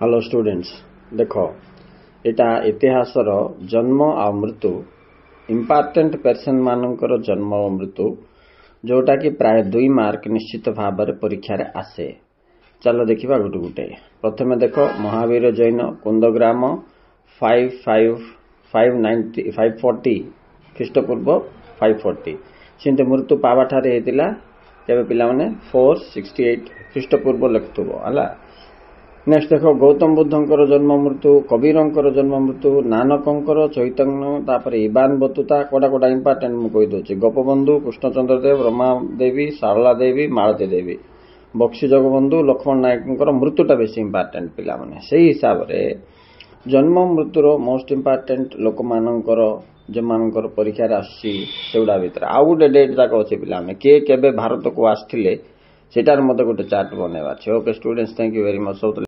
Hello students देख एटा इतिहासर जन्म आ मृत्यु इंपोर्टेंट पर्सन मानकर जन्म और मृत्यु जोटा कि प्राय 2 मार्क निश्चित भाव में परीक्षा रे आसे। चलो देखिबा गोटे गोटे। प्रथमे देख महावीर जैन कुंदग्राम 540 ख्रीष्टपूर्व 540 सेंते मृत्यु पावा ठारे हेतिला केबे पिला माने 468 ख्रीष्टपूर्व लिखुथबो हला। नेक्स्ट देख गौतम बुद्धंकर जन्म मृत्यु, कबीरंकर जन्म मृत्यु, नानकंकर, चैतन्य, तापर इबान बतुता कोडा कोडा इंपोर्टेंट मु कहि दोछि। गोपबंधु, कृष्णचंद्र देव, रमा देवी, सारला देवी, मालती देवी, बक्सी जगबंधु, लक्ष्मण नायकंकर मृत्युटा बेसी इंपोर्टेंट पिला माने। सेही हिसाब रे जन्म मृत्युर मोस्ट इंपोर्टेंट लोक मानकर जे मानकर परीक्षा रे आसी सेउडा भितर आ गुटे डेट जाक अछि पिला माने के केबे भारत को आस्थिले सेटार मते गुटे चार्ट बनेबा छै। Okay students, thank you very much.